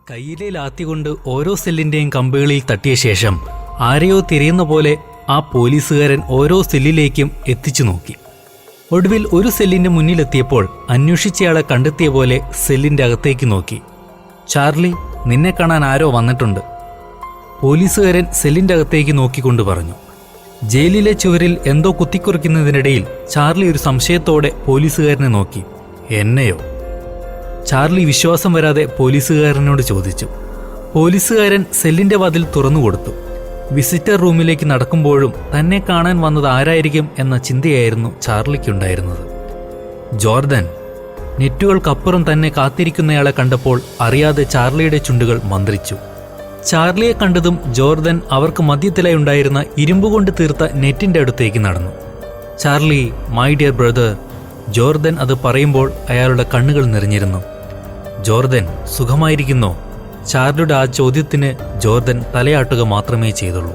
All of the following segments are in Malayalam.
കയ്യിലെ ലാത്തി കൊണ്ട് ഓരോ സെല്ലിന്റെയും കമ്പികളിൽ തട്ടിയ ശേഷം ആരെയോ തിരയുന്ന പോലെ ആ പോലീസുകാരൻ ഓരോ സെല്ലിലേക്കും എത്തിച്ചു നോക്കി. ഒടുവിൽ ഒരു സെല്ലിന്റെ മുന്നിലെത്തിയപ്പോൾ അന്വേഷിച്ചയാളെ കണ്ടെത്തിയ പോലെ സെല്ലിന്റെ അകത്തേക്ക് നോക്കി. ചാർലി, നിന്നെ കാണാൻ ആരോ വന്നിട്ടുണ്ട്. പോലീസുകാരൻ സെല്ലിന്റെ അകത്തേക്ക് നോക്കിക്കൊണ്ട് പറഞ്ഞു. ജയിലിലെ ചുവരിൽ എന്തോ കുത്തിക്കുറിക്കുന്നതിനിടയിൽ ചാർലി ഒരു സംശയത്തോടെ പോലീസുകാരനെ നോക്കി. എന്നെയോ? ചാർലി വിശ്വാസം വരാതെ പോലീസുകാരനോട് ചോദിച്ചു. പോലീസുകാരൻ സെല്ലിന്റെ വാതിൽ തുറന്നുകൊടുത്തു. വിസിറ്റർ റൂമിലേക്ക് നടക്കുമ്പോഴും തന്നെ കാണാൻ വന്നത് ആരായിരിക്കും എന്ന ചിന്തയായിരുന്നു ചാർലിക്കുണ്ടായിരുന്നത്. ജോർദൻ. നെറ്റുകൾക്കപ്പുറം തന്നെ കാത്തിരിക്കുന്നയാളെ കണ്ടപ്പോൾ അറിയാതെ ചാർലിയുടെ ചുണ്ടുകൾ മന്ത്രിച്ചു. ചാർലിയെ കണ്ടതും ജോർദൻ അവർക്ക് മധ്യത്തിലായി ഉണ്ടായിരുന്ന ഇരുമ്പുകൊണ്ട് തീർത്ത നെറ്റിന്റെ അടുത്തേക്ക് നടന്നു. Charlie, my dear brother. Jordan അത് പറയുമ്പോൾ അയാളുടെ കണ്ണുകൾ നിറഞ്ഞിരുന്നു. ജോർദൻ, സുഖമായിരിക്കുന്നോ? ചാർലിയുടെ ആ ചോദ്യത്തിന് ജോർദൻ തലയാട്ടുക മാത്രമേ ചെയ്തുള്ളൂ.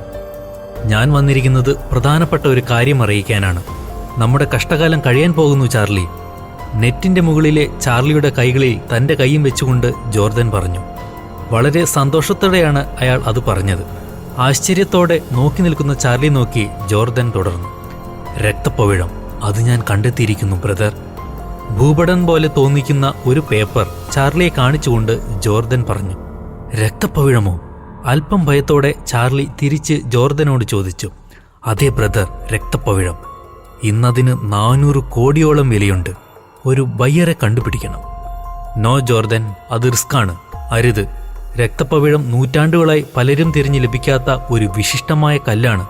ഞാൻ വന്നിരിക്കുന്നത് പ്രധാനപ്പെട്ട ഒരു കാര്യം അറിയിക്കാനാണ്. നമ്മുടെ കഷ്ടകാലം കഴിയാൻ പോകുന്നു ചാർലി. നെറ്റിന്റെ മുകളിലെ ചാർലിയുടെ കൈകളിൽ തന്റെ കൈയും വെച്ചുകൊണ്ട് ജോർദൻ പറഞ്ഞു. വളരെ സന്തോഷത്തോടെയാണ് അയാൾ അത് പറഞ്ഞത്. ആശ്ചര്യത്തോടെ നോക്കി നിൽക്കുന്ന ചാർലി നോക്കി ജോർദൻ തുടർന്നു. രക്തപ്പവിഴം, അത് ഞാൻ കണ്ടെത്തിയിരിക്കുന്നു ബ്രദർ. ഭൂപടം പോലെ തോന്നിക്കുന്ന ഒരു പേപ്പർ ചാർലിയെ കാണിച്ചുകൊണ്ട് ജോർദൻ പറഞ്ഞു. രക്തപ്പവിഴമോ? അല്പം ഭയത്തോടെ ചാർലി തിരിച്ച് ജോർദനോട് ചോദിച്ചു. അതെ ബ്രദർ, രക്തപ്പവിഴം. ഇന്നതിന് 400 കോടിയോളം വിലയുണ്ട്. ഒരു ബയ്യറെ കണ്ടുപിടിക്കണം. നോ ജോർദൻ, അത് റിസ്ക്കാണ്. അരുത്. രക്തപ്പവിഴം നൂറ്റാണ്ടുകളായി പലരും തിരിഞ്ഞ് ലഭിക്കാത്ത ഒരു വിശിഷ്ടമായ കല്ലാണ്.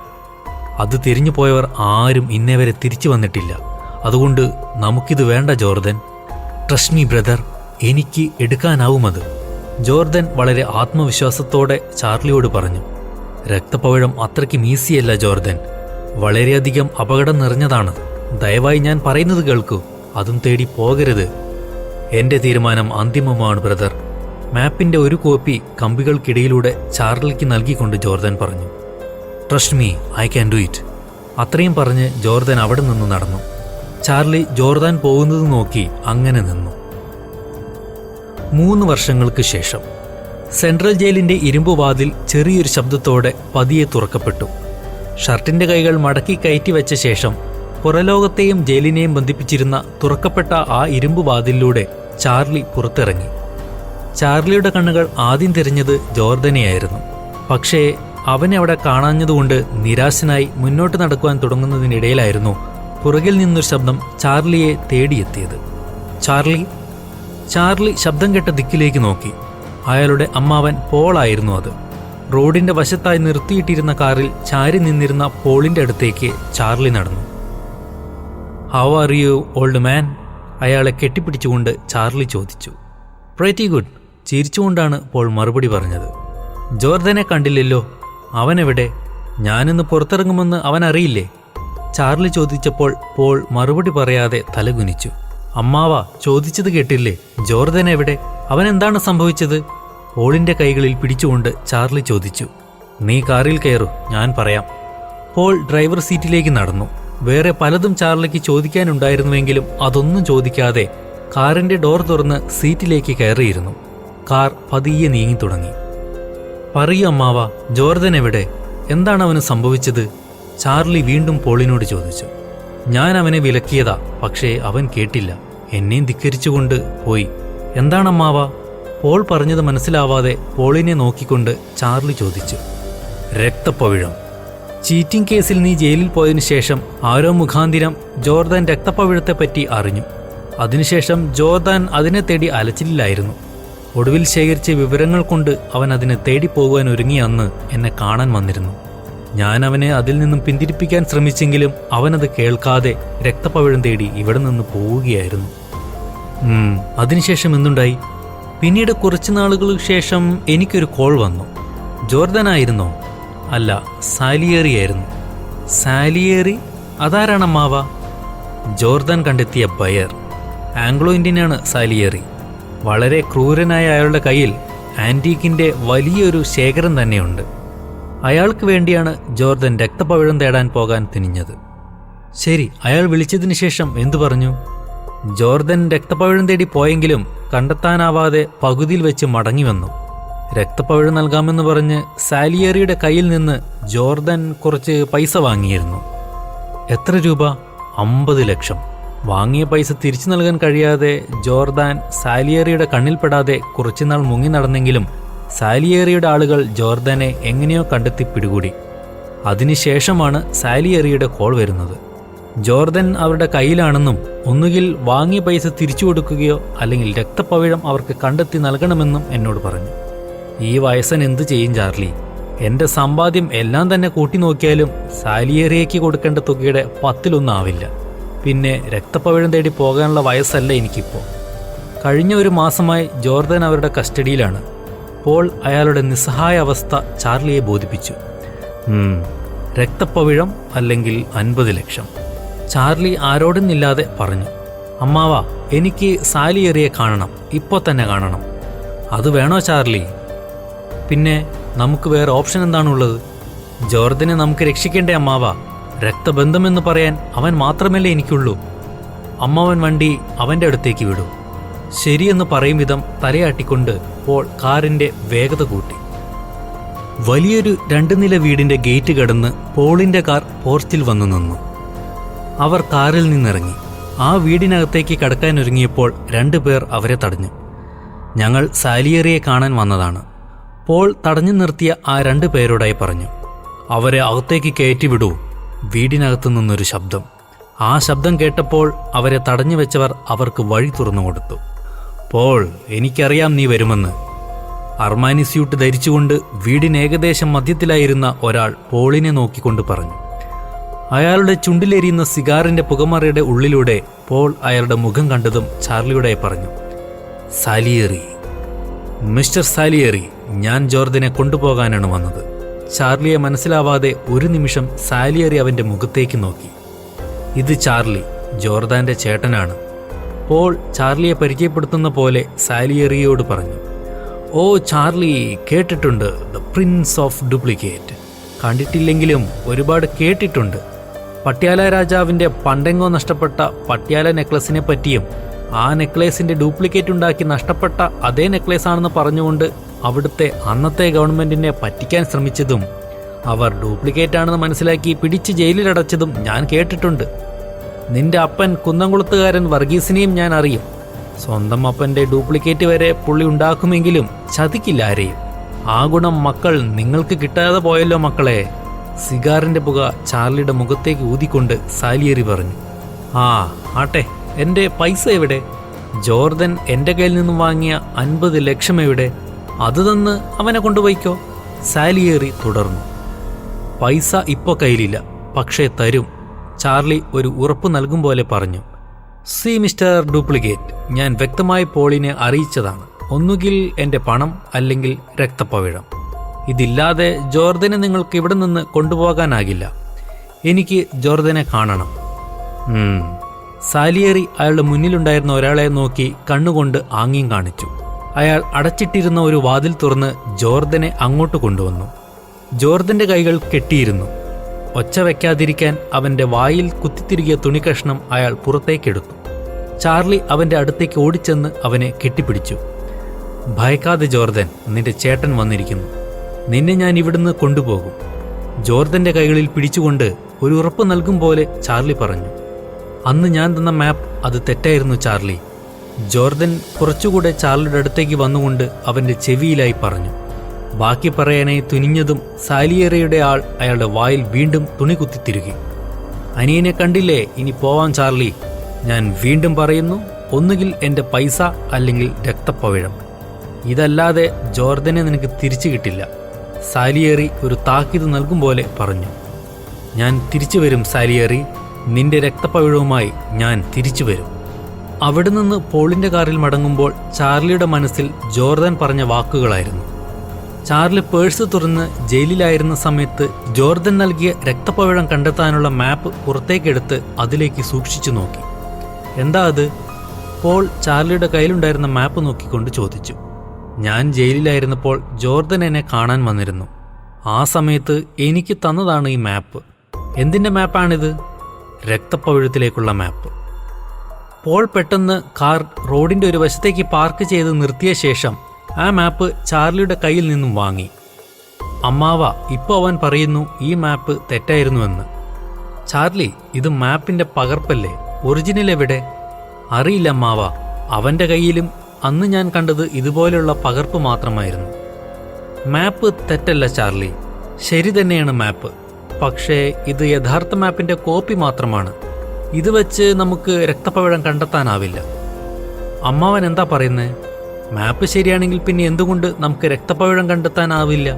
അത് തിരിഞ്ഞു പോയവർ ആരും ഇന്നേ വരെ തിരിച്ചു വന്നിട്ടില്ല. അതുകൊണ്ട് നമുക്കിത് വേണ്ട ജോർദൻ. ട്രസ്റ്റ് മീ ബ്രദർ, എനിക്ക് എടുക്കാനാവുമത്. ജോർദൻ വളരെ ആത്മവിശ്വാസത്തോടെ ചാർലിയോട് പറഞ്ഞു. രക്തപ്പവിഴം അത്രയ്ക്കും ഈസിയല്ല ജോർദൻ. വളരെയധികം അപകടം നിറഞ്ഞതാണ്. ദയവായി ഞാൻ പറയുന്നത് കേൾക്കൂ. അതും തേടി പോകരുത്. എന്റെ തീരുമാനം അന്തിമമാണ് ബ്രദർ. മാപ്പിന്റെ ഒരു കോപ്പി കമ്പികൾക്കിടയിലൂടെ ചാർലിക്ക് നൽകിക്കൊണ്ട് ജോർദൻ പറഞ്ഞു. Trust me, I can do it. അത്രയും പറഞ്ഞ് ജോർദൻ അവിടെ നിന്ന് നടന്നു. ചാർലി ജോർദാൻ പോകുന്നത് നോക്കി അങ്ങനെ നിന്നു. 3 വർഷങ്ങൾക്ക് ശേഷം സെൻട്രൽ ജയിലിന്റെ ഇരുമ്പുവാതിൽ ചെറിയൊരു ശബ്ദത്തോടെ പതിയെ തുറക്കപ്പെട്ടു. ഷർട്ടിന്റെ കൈകൾ മടക്കി കയറ്റി വെച്ച ശേഷം പുറലോകത്തെയും ജയിലിനെയും ബന്ധിപ്പിച്ചിരുന്ന തുറക്കപ്പെട്ട ആ ഇരുമ്പുവാതിലൂടെ ചാർലി പുറത്തിറങ്ങി. ചാർലിയുടെ കണ്ണുകൾ ആദ്യം തിരഞ്ഞത് ജോർദനെയായിരുന്നു. പക്ഷേ അവനെ അവിടെ കാണാഞ്ഞതുകൊണ്ട് നിരാശനായി മുന്നോട്ട് നടക്കുവാൻ തുടങ്ങുന്നതിനിടയിലായിരുന്നു പുറകിൽ നിന്നൊരു ശബ്ദം ചാർലിയെ തേടിയെത്തിയത്. ചാർലി. ചാർലി ശബ്ദം കേട്ട ദിക്കിലേക്ക് നോക്കി. അയാളുടെ അമ്മാവൻ പോളായിരുന്നു അത്. റോഡിന്റെ വശത്തായി നിർത്തിയിട്ടിരുന്ന കാറിൽ ചാരി നിന്നിരുന്ന പോളിന്റെ അടുത്തേക്ക് ചാർലി നടന്നു. How are you old man? അയാളെ കെട്ടിപ്പിടിച്ചുകൊണ്ട് ചാർലി ചോദിച്ചു. Pretty good. ചിരിച്ചുകൊണ്ടാണ് പോൾ മറുപടി പറഞ്ഞത്. ജോർദനെ കണ്ടില്ലല്ലോ. അവനെവിടെ? ഞാനിന്ന് പുറത്തിറങ്ങുമെന്ന് അവൻ അറിയില്ലേ? ചാർലി ചോദിച്ചപ്പോൾ പോൾ മറുപടി പറയാതെ തലകുനിച്ചു. അമ്മാവ, ചോദിച്ചത് കേട്ടില്ലേ? ജോർദൻ എവിടെ? അവൻ എന്താണ് സംഭവിച്ചത്? പോളിന്റെ കൈകളിൽ പിടിച്ചുകൊണ്ട് ചാർലി ചോദിച്ചു. നീ കാറിൽ കയറൂ, ഞാൻ പറയാം. പോൾ ഡ്രൈവർ സീറ്റിലേക്ക് നടന്നു. വേറെ പലതും ചാർലിക്ക് ചോദിക്കാനുണ്ടായിരുന്നുവെങ്കിലും അതൊന്നും ചോദിക്കാതെ കാറിന്റെ ഡോർ തുറന്ന് സീറ്റിലേക്ക് കയറിയിരുന്നു. കാർ പതിയെ നീങ്ങി തുടങ്ങി. പറയൂ അമ്മാവ, ജോർദൻ എവിടെ? എന്താണ് അവന് സംഭവിച്ചത്? ചാർലി വീണ്ടും പോളിനോട് ചോദിച്ചു. ഞാൻ അവനെ വിലക്കിയതാ, പക്ഷേ അവൻ കേട്ടില്ല. എന്നെയും ധിക്കരിച്ചുകൊണ്ട് പോയി. എന്താണമ്മാവ? പോൾ പറഞ്ഞത് മനസ്സിലാവാതെ പോളിനെ നോക്കിക്കൊണ്ട് ചാർലി ചോദിച്ചു. രക്തപ്പവിഴം. ചീറ്റിംഗ് കേസിൽ നീ ജയിലിൽ പോയതിനു ശേഷം ആരോ മുഖാന്തിരം ജോർദാൻ രക്തപ്പവിഴത്തെപ്പറ്റി അറിഞ്ഞു. അതിനുശേഷം ജോർദാൻ അതിനെ തേടി അലച്ചിലായിരുന്നു. ഒടുവിൽ ശേഖരിച്ച വിവരങ്ങൾ കൊണ്ട് അവൻ അതിനെ തേടിപ്പോകുവാൻ ഒരുങ്ങിയ അന്ന് എന്നെ കാണാൻ വന്നിരുന്നു. ഞാൻ അവനെ അതിൽ നിന്നും പിന്തിരിപ്പിക്കാൻ ശ്രമിച്ചെങ്കിലും അവനത് കേൾക്കാതെ രക്തപ്പവിഴം തേടി ഇവിടെ നിന്ന് പോവുകയായിരുന്നു. അതിനുശേഷം എന്തുണ്ടായി? പിന്നീട് കുറച്ചു നാളുകൾക്ക് ശേഷം എനിക്കൊരു കോൾ വന്നു. ജോർദനായിരുന്നോ? അല്ല, സാലിയേറിയായിരുന്നു. സാലിയേറി? അതാരാണമ്മാവ? ജോർദാൻ കണ്ടെത്തിയ ബയർ. ആംഗ്ലോ ഇന്ത്യനാണ് സാലിയേറി. വളരെ ക്രൂരനായ അയാളുടെ കയ്യിൽ ആന്റീക്കിന്റെ വലിയൊരു ശേഖരം തന്നെയുണ്ട്. അയാൾക്ക് വേണ്ടിയാണ് ജോർദൻ രക്തപ്പവിഴം തേടാൻ പോകാൻ തുനിഞ്ഞത്. ശരി, അയാൾ വിളിച്ചതിന് ശേഷം എന്തു പറഞ്ഞു? ജോർദൻ രക്തപ്പവിഴം തേടി പോയെങ്കിലും കണ്ടെത്താനാവാതെ പകുതിയിൽ വെച്ച് മടങ്ങി വന്നു. രക്തപ്പവിഴം നൽകാമെന്ന് പറഞ്ഞ് സാലിയേറിയുടെ കയ്യിൽ നിന്ന് ജോർദൻ കുറച്ച് പൈസ വാങ്ങിയിരുന്നു. എത്ര രൂപ? 50 ലക്ഷം. വാങ്ങിയ പൈസ തിരിച്ചു നൽകാൻ കഴിയാതെ ജോർദാൻ സാലിയേറിയുടെ കണ്ണിൽപ്പെടാതെ കുറച്ചുനാൾ മുങ്ങി നടന്നെങ്കിലും സാലിയേറിയുടെ ആളുകൾ ജോർദാനെ എങ്ങനെയോ കണ്ടെത്തി പിടികൂടി. അതിനുശേഷമാണ് സാലിയേറിയുടെ കോൾ വരുന്നത്. ജോർദൻ അവരുടെ കയ്യിലാണെന്നും ഒന്നുകിൽ വാങ്ങിയ പൈസ തിരിച്ചു കൊടുക്കുകയോ അല്ലെങ്കിൽ രക്തപ്പവിഴം അവർക്ക് കണ്ടെത്തി നൽകണമെന്നും എന്നോട് പറഞ്ഞു. ഈ വയസ്സൻ എന്തു ചെയ്യും ചാർലി? എൻ്റെ സമ്പാദ്യം എല്ലാം തന്നെ കൂട്ടി നോക്കിയാലും സാലിയേറിയയ്ക്ക് കൊടുക്കേണ്ട തുകയുടെ 10 ആവില്ല. പിന്നെ രക്തപ്പവിഴം തേടി പോകാനുള്ള വയസ്സല്ല എനിക്കിപ്പോൾ. കഴിഞ്ഞ ഒരു മാസമായി ജോർദൻ അവരുടെ കസ്റ്റഡിയിലാണ്. പോൾ അയാളുടെ നിസ്സഹായ അവസ്ഥ ചാർലിയെ ബോധിപ്പിച്ചു. രക്തപ്പവിഴം അല്ലെങ്കിൽ 50 ലക്ഷം. ചാർലി ആരോടുന്നില്ലാതെ പറഞ്ഞു. അമ്മാവ, എനിക്ക് സാലിയേറിയെ കാണണം, ഇപ്പോൾ തന്നെ കാണണം. അത് വേണോ ചാർലി? പിന്നെ നമുക്ക് വേറെ ഓപ്ഷൻ എന്താണുള്ളത്? ജോർദനെ നമുക്ക് രക്ഷിക്കേണ്ടേ അമ്മാവ? രക്തബന്ധമെന്ന് പറയാൻ അവൻ മാത്രമല്ലേ എനിക്കുള്ളൂ. അമ്മാവൻ വണ്ടി അവൻ്റെ അടുത്തേക്ക് വിടൂ. ശരിയെന്ന് പറയും വിധം തലയാട്ടിക്കൊണ്ട് പോൾ കാറിൻ്റെ വേഗത കൂട്ടി. വലിയൊരു 2 നില വീടിൻ്റെ ഗേറ്റ് കടന്ന് പോളിൻ്റെ കാർ പോർച്ചിൽ വന്നു നിന്നു. അവർ കാറിൽ നിന്നിറങ്ങി. ആ വീടിനകത്തേക്ക് കടക്കാനൊരുങ്ങിയപ്പോൾ 2 പേർ അവരെ തടഞ്ഞു. ഞങ്ങൾ സാലിയേറിയെ കാണാൻ വന്നതാണ്. പോൾ തടഞ്ഞു നിർത്തിയ ആ 2 പേരോടായി പറഞ്ഞു. അവരെ അകത്തേക്ക് കയറ്റിവിടൂ. വീടിനകത്തു നിന്നൊരു ശബ്ദം. ആ ശബ്ദം കേട്ടപ്പോൾ അവരെ തടഞ്ഞു വെച്ചവർ അവർക്ക് വഴി തുറന്നു കൊടുത്തു. പോൾ, എനിക്കറിയാം നീ വരുമെന്ന്. അർമാനി സ്യൂട്ട് ധരിച്ചുകൊണ്ട് വീടിന് ഏകദേശം മധ്യത്തിലായിരുന്ന ഒരാൾ പോളിനെ നോക്കിക്കൊണ്ട് പറഞ്ഞു. അയാളുടെ ചുണ്ടിലെരിയുന്ന സിഗാറിന്റെ പുകമറയുടെ ഉള്ളിലൂടെ പോൾ അയാളുടെ മുഖം കണ്ടതും ചാർലിയോടായി പറഞ്ഞു. സാലിയേറി, മിസ്റ്റർ സാലിയേറി, ഞാൻ ജോർദനെ കൊണ്ടുപോകാനാണ് വന്നത്. ചാർലിയെ മനസ്സിലാവാതെ ഒരു നിമിഷം സാലിയേറി അവന്റെ മുഖത്തേക്ക് നോക്കി. ഇത് ചാർലി, ജോർദാന്റെ ചേട്ടനാണ്. പോൾ ചാർലിയെ പരിചയപ്പെടുത്തുന്ന പോലെ സാലിയേറിയോട് പറഞ്ഞു. ഓ ചാർലി, കേട്ടിട്ടുണ്ട്, ദ പ്രിൻസ് ഓഫ് ഡ്യൂപ്ലിക്കേറ്റ്. കണ്ടിട്ടില്ലെങ്കിലും ഒരുപാട് കേട്ടിട്ടുണ്ട്. പട്യാല രാജാവിൻ്റെ പണ്ടെങ്ങോ നഷ്ടപ്പെട്ട പട്യാല നെക്ലസിനെ പറ്റിയും ആ നെക്ലേസിൻ്റെ ഡ്യൂപ്ലിക്കേറ്റ് ഉണ്ടാക്കി നഷ്ടപ്പെട്ട അതേ നെക്ലേസ് ആണെന്ന് പറഞ്ഞുകൊണ്ട് അവിടുത്തെ അന്നത്തെ ഗവൺമെൻറ്റിനെ പറ്റിക്കാൻ ശ്രമിച്ചതും അവർ ഡ്യൂപ്ലിക്കേറ്റ് ആണെന്ന് മനസ്സിലാക്കി പിടിച്ച് ജയിലിലടച്ചതും ഞാൻ കേട്ടിട്ടുണ്ട്. നിന്റെ അപ്പൻ കുന്നംകുളത്തുകാരൻ വർഗീസിനെയും ഞാൻ അറിയും. സ്വന്തം അപ്പൻ്റെ ഡ്യൂപ്ലിക്കേറ്റ് വരെ പുള്ളി ഉണ്ടാക്കുമെങ്കിലും ചതിക്കില്ല ആരെയും. ആ ഗുണം മക്കൾ നിങ്ങൾക്ക് കിട്ടാതെ പോയല്ലോ മക്കളെ. സിഗാറിന്റെ പുക ചാർലിയുടെ മുഖത്തേക്ക് ഊതിക്കൊണ്ട് സാലിയേറി പറഞ്ഞു. ആട്ടെ, എൻ്റെ പൈസ എവിടെ? ജോർദൻ എൻ്റെ കയ്യിൽ നിന്നും വാങ്ങിയ 50 ലക്ഷം എവിടെ? അത് തന്ന് അവനെ കൊണ്ടുപോയിക്കോ. സാലിയേറി തുടർന്നു. പൈസ ഇപ്പോൾ കയ്യിലില്ല, പക്ഷേ തരും. ചാർലി ഒരു ഉറപ്പ് നൽകും പോലെ പറഞ്ഞു. സി മിസ്റ്റർ ഡ്യൂപ്ലിക്കേറ്റ്, ഞാൻ വ്യക്തമായി പോളിനെ അറിയിച്ചതാണ്. ഒന്നുകിൽ എൻ്റെ പണം അല്ലെങ്കിൽ രക്തപ്പവിഴം. ഇതില്ലാതെ ജോർദനെ നിങ്ങൾക്ക് ഇവിടെ നിന്ന് കൊണ്ടുപോകാനാകില്ല. എനിക്ക് ജോർദനെ കാണണം. സാലിയേറി അയാളുടെ മുന്നിലുണ്ടായിരുന്ന ഒരാളെ നോക്കി കണ്ണുകൊണ്ട് ആംഗ്യം കാണിച്ചു. അയാൾ അടച്ചിട്ടിരുന്ന ഒരു വാതിൽ തുറന്ന് ജോർദനെ അങ്ങോട്ട് കൊണ്ടുവന്നു. ജോർദന്റെ കൈകൾ കെട്ടിയിരുന്നു. ഒച്ച വയ്ക്കാതിരിക്കാൻ അവന്റെ വായിൽ കുത്തിത്തിരികിയ തുണിക്കഷ്ണം അയാൾ പുറത്തേക്കെടുത്തു. ചാർലി അവന്റെ അടുത്തേക്ക് ഓടിച്ചെന്ന് അവനെ കെട്ടിപ്പിടിച്ചു. ഭയക്കാതെ ജോർദൻ, നിന്റെ ചേട്ടൻ വന്നിരിക്കുന്നു. നിന്നെ ഞാൻ ഇവിടുന്ന് കൊണ്ടുപോകും. ജോർദന്റെ കൈകളിൽ പിടിച്ചുകൊണ്ട് ഒരു ഉറപ്പ് നൽകും പോലെ ചാർലി പറഞ്ഞു. അന്ന് ഞാൻ തന്ന മാപ്പ് അത് തെറ്റായിരുന്നു ചാർലി. ജോർദൻ കുറച്ചുകൂടെ ചാർലിയുടെ അടുത്തേക്ക് വന്നുകൊണ്ട് അവന്റെ ചെവിയിലായി പറഞ്ഞു. ബാക്കി പറയാനായി തുനിഞ്ഞതും സാലിയേറിയുടെ ആൾ അയാളുടെ വായിൽ വീണ്ടും തുണി കുത്തിത്തിരുകി. അനിയനെ കണ്ടില്ലേ, ഇനി പോവാൻ ചാർലി. ഞാൻ വീണ്ടും പറയുന്നു, ഒന്നുകിൽ എൻ്റെ പൈസ അല്ലെങ്കിൽ രക്തപ്പവിഴം. ഇതല്ലാതെ ജോർദനെ നിനക്ക് തിരിച്ചു കിട്ടില്ല. സാലിയേറി ഒരു താക്കീത് നൽകും പോലെ പറഞ്ഞു. ഞാൻ തിരിച്ചു വരും സാലിയേറി, നിന്റെ രക്തപ്പവിഴവുമായി ഞാൻ തിരിച്ചു വരും. അവിടെ നിന്ന് പോളിന്റെ കാറിൽ മടങ്ങുമ്പോൾ ചാർലിയുടെ മനസ്സിൽ ജോർദൻ പറഞ്ഞ വാക്കുകളായിരുന്നു. ചാർലി പേഴ്സ് തുറന്ന് ജയിലിലായിരുന്ന സമയത്ത് ജോർദൻ നൽകിയ രക്തപ്പവിഴം കണ്ടെത്താനുള്ള മാപ്പ് പുറത്തേക്കെടുത്ത് അതിലേക്ക് സൂക്ഷിച്ചു നോക്കി. എന്താ അത്? പോൾ ചാർലിയുടെ കയ്യിലുണ്ടായിരുന്ന മാപ്പ് നോക്കിക്കൊണ്ട് ചോദിച്ചു. ഞാൻ ജയിലിലായിരുന്നപ്പോൾ ജോർദൻ എന്നെ കാണാൻ വന്നിരുന്നു. ആ സമയത്ത് എനിക്ക് തന്നതാണ് ഈ മാപ്പ്. എന്തിൻ്റെ മാപ്പാണിത്? രക്തപ്പവിഴത്തിലേക്കുള്ള മാപ്പ്. പോൾ പെട്ടെന്ന് കാർ റോഡിൻ്റെ ഒരു വശത്തേക്ക് പാർക്ക് ചെയ്ത് നിർത്തിയ ശേഷം ആ മാപ്പ് ചാർലിയുടെ കയ്യിൽ നിന്നും വാങ്ങി. അമ്മാവ, ഇപ്പോൾ അവൻ പറയുന്നു ഈ മാപ്പ് തെറ്റായിരുന്നുവെന്ന്. ചാർലി, ഇത് മാപ്പിന്റെ പകർപ്പല്ലേ, ഒറിജിനൽ എവിടെ? അറിയില്ല അമ്മാവ, അവന്റെ കയ്യിലും അന്ന് ഞാൻ കണ്ടത് ഇതുപോലെയുള്ള പകർപ്പ് മാത്രമായിരുന്നു. മാപ്പ് തെറ്റല്ല ചാർലി, ശരി തന്നെയാണ് മാപ്പ്. പക്ഷേ ഇത് യഥാർത്ഥ മാപ്പിന്റെ കോപ്പി മാത്രമാണ്. ഇത് വെച്ച് നമുക്ക് രക്തപ്പവിഴം കണ്ടെത്താനാവില്ല. അമ്മാവൻ എന്താ പറയുന്നത്? മാപ്പ് ശരിയാണെങ്കിൽ പിന്നെ എന്തുകൊണ്ട് നമുക്ക് രക്തപ്പവിഴം കണ്ടെത്താനാവില്ല?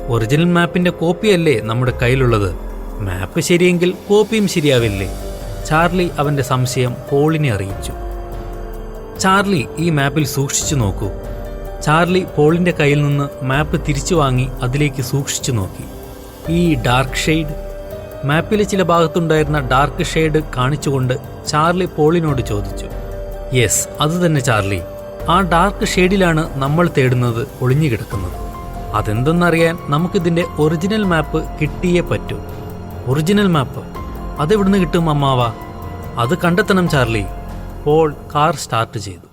ഒറിജിനൽ മാപ്പിന്റെ കോപ്പിയല്ലേ നമ്മുടെ കയ്യിലുള്ളത്. മാപ്പ് ശരിയെങ്കിൽ കോപ്പിയും ശരിയാവില്ലേ? ചാർലി അവന്റെ സംശയം പോളിനെ അറിയിച്ചു. ചാർലി, ഈ മാപ്പിൽ സൂക്ഷിച്ചു നോക്കൂ. ചാർലി പോളിന്റെ കയ്യിൽ നിന്ന് മാപ്പ് തിരിച്ചു വാങ്ങി അതിലേക്ക് സൂക്ഷിച്ചു നോക്കി. ഈ ഡാർക്ക് ഷെയ്ഡ്, മാപ്പിലെ ചില ഭാഗത്തുണ്ടായിരുന്ന ഡാർക്ക് ഷെയ്ഡ് കാണിച്ചുകൊണ്ട് ചാർലി പോളിനോട് ചോദിച്ചു. യെസ്, അത് തന്നെ ചാർലി, ആ ഡാർക്ക് ഷെയ്ഡിലാണ് നമ്മൾ തേടുന്നത് ഒളിഞ്ഞുകിടക്കുന്നത്. അതെന്തെന്നറിയാൻ നമുക്കിതിന്റെ ഒറിജിനൽ മാപ്പ് കിട്ടിയേ പറ്റൂ. ഒറിജിനൽ മാപ്പ് അതെവിടുന്ന് കിട്ടും അമ്മാവ? അത് കണ്ടെത്തണം ചാർലി. പോൾ കാർ സ്റ്റാർട്ട് ചെയ്തു.